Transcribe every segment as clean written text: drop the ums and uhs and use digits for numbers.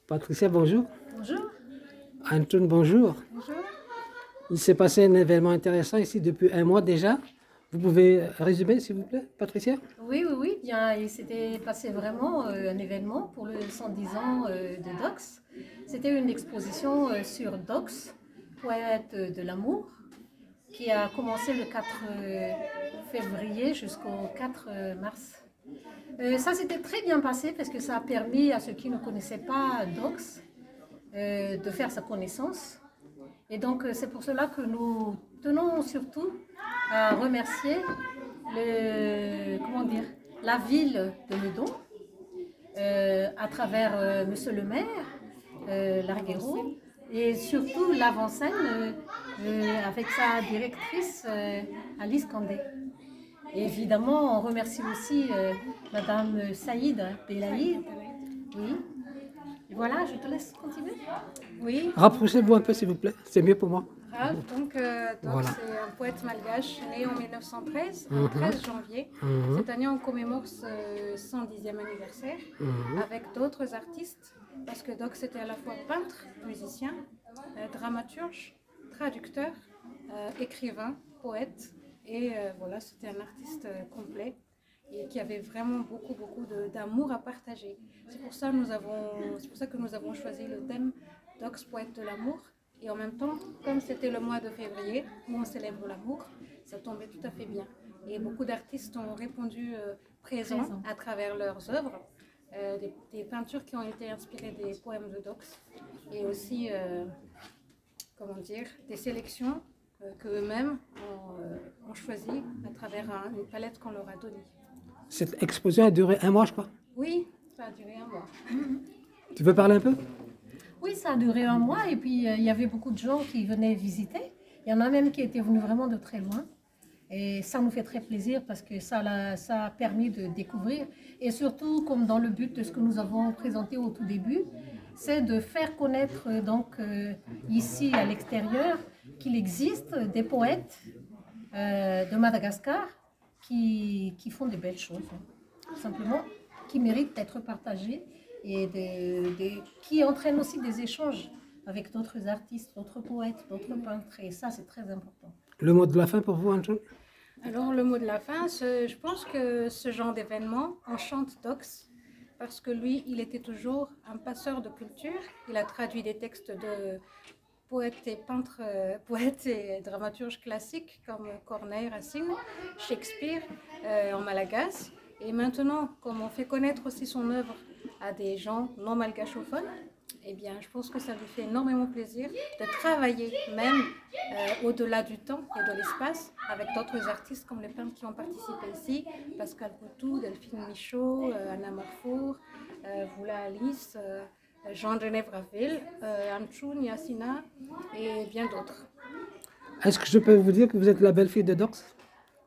Patricia, bonjour. Bonjour. Antoine, bonjour. Bonjour. Il s'est passé un événement intéressant ici depuis un mois déjà. Vous pouvez résumer, s'il vous plaît, Patricia? Oui, bien, il s'était passé vraiment un événement pour le 110 ans de Dox. C'était une exposition sur Dox, poète de l'amour, qui a commencé le 4 février jusqu'au 4 mars. Ça s'était très bien passé parce que ça a permis à ceux qui ne connaissaient pas Dox de faire sa connaissance. Et donc c'est pour cela que nous tenons surtout à remercier la ville de Meudon à travers Monsieur le maire, Larguero, et surtout l'avant-scène avec sa directrice Alice Candé. Et évidemment, on remercie aussi Madame Saïd Belaïd. Oui. Et voilà, je te laisse continuer. Oui. Rapprochez-vous un peu, s'il vous plaît. C'est mieux pour moi. Donc, Voilà. c'est un poète malgache né en 1913, le 13 janvier. Cette année, on commémore ce 110e anniversaire avec d'autres artistes, parce que Doc c'était à la fois peintre, musicien, dramaturge, traducteur, écrivain, poète, et voilà, c'était un artiste complet et qui avait vraiment beaucoup d'amour à partager. C'est pour ça que nous avons choisi le thème Dox, poète de l'amour. Et en même temps, comme c'était le mois de février, où on célèbre l'amour, ça tombait tout à fait bien. Et beaucoup d'artistes ont répondu présents à travers leurs œuvres, des peintures qui ont été inspirées des poèmes de Dox, et aussi, des sélections qu'eux-mêmes ont choisies à travers une palette qu'on leur a donnée. Cette exposition a duré un mois, je crois. Oui, ça a duré un mois. Tu veux parler un peu? Oui, ça a duré un mois et puis il y avait beaucoup de gens qui venaient visiter. Il y en a même qui étaient venus vraiment de très loin. Et ça nous fait très plaisir parce que ça a permis de découvrir. Et surtout, comme dans le but de ce que nous avons présenté au tout début, c'est de faire connaître ici à l'extérieur qu'il existe des poètes de Madagascar qui font des belles choses, tout simplement, qui méritent d'être partagées et qui entraînent aussi des échanges avec d'autres artistes, d'autres poètes, d'autres peintres. Et ça, c'est très important. Le mot de la fin pour vous, Antoine? Alors, le mot de la fin, je pense que ce genre d'événement enchante Dox, parce que lui, il était toujours un passeur de culture. Il a traduit des textes de poètes et peintres, poètes et dramaturges classiques comme Corneille, Racine, Shakespeare en malagasy. Et maintenant, comme on fait connaître aussi son œuvre à des gens non malgachophones, eh bien, je pense que ça lui fait énormément plaisir de travailler même au-delà du temps et de l'espace avec d'autres artistes comme les peintres qui ont participé ici, Pascal Poutou, Delphine Michaud, Anna Morfour, Voula Alice, Jean-René Braville, Anchoun, Yassina et bien d'autres. Est-ce que je peux vous dire que vous êtes la belle-fille de Dox?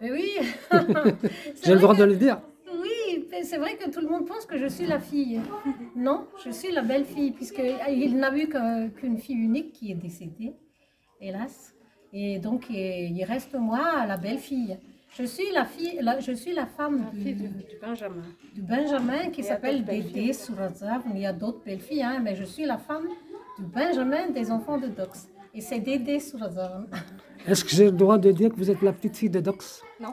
Mais oui. J'ai le droit de le dire. Oui, c'est vrai que tout le monde pense que je suis la fille. Non, je suis la belle-fille, puisqu'il n'a eu qu'une fille unique qui est décédée, hélas. Et donc, il reste moi, la belle-fille. Je suis je suis la femme du Benjamin. Du Benjamin qui s'appelle Dédé Sourazav. Il y a d'autres belles-filles, hein, mais je suis la femme du Benjamin des enfants de Dox. Et c'est Dédé Sourazav. Est-ce que j'ai le droit de dire que vous êtes la petite fille de Dox? Non.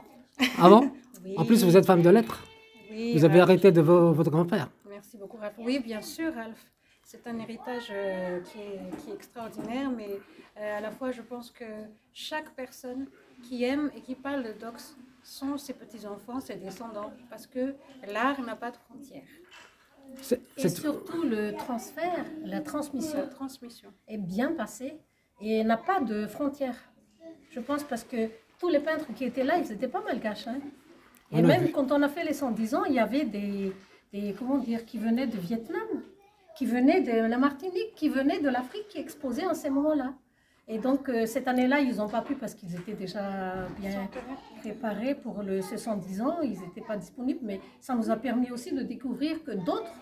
Ah bon? Oui. En plus, vous êtes femme de lettres. Oui, vous avez hérité de votre grand-père. Merci beaucoup, Ralph. Oui, bien sûr, Ralph. C'est un héritage qui est extraordinaire, mais à la fois, je pense que chaque personne qui aime et qui parle de Dox sont ses petits-enfants, ses descendants, parce que l'art n'a pas de frontières. Et surtout, le transfert, la transmission est bien passée et n'a pas de frontières. Je pense parce que tous les peintres qui étaient là, ils n'étaient pas malgaches. Hein. Et même quand on a fait les 110 ans, il y avait qui venaient de Vietnam, qui venaient de la Martinique, qui venaient de l'Afrique, qui exposaient en ces moments-là. Et donc, cette année-là, ils n'ont pas pu parce qu'ils étaient déjà bien préparés pour ce 110 ans. Ils n'étaient pas disponibles, mais ça nous a permis aussi de découvrir que d'autres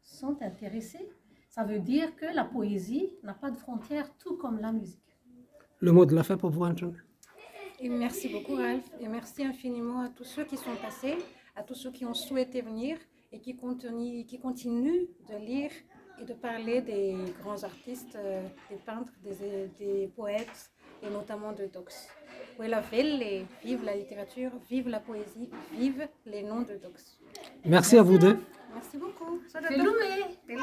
sont intéressés. Ça veut dire que la poésie n'a pas de frontières, tout comme la musique. Le mot de la fin pour vous, Antoine? Et merci beaucoup, Ralph. Et merci infiniment à tous ceux qui sont passés, à tous ceux qui ont souhaité venir et qui continuent de lire et de parler des grands artistes, des peintres, des poètes, et notamment de Dox. Quella Velle, vive la littérature, vive la poésie, vive les noms de Dox. Merci à vous deux. Merci beaucoup. Felume.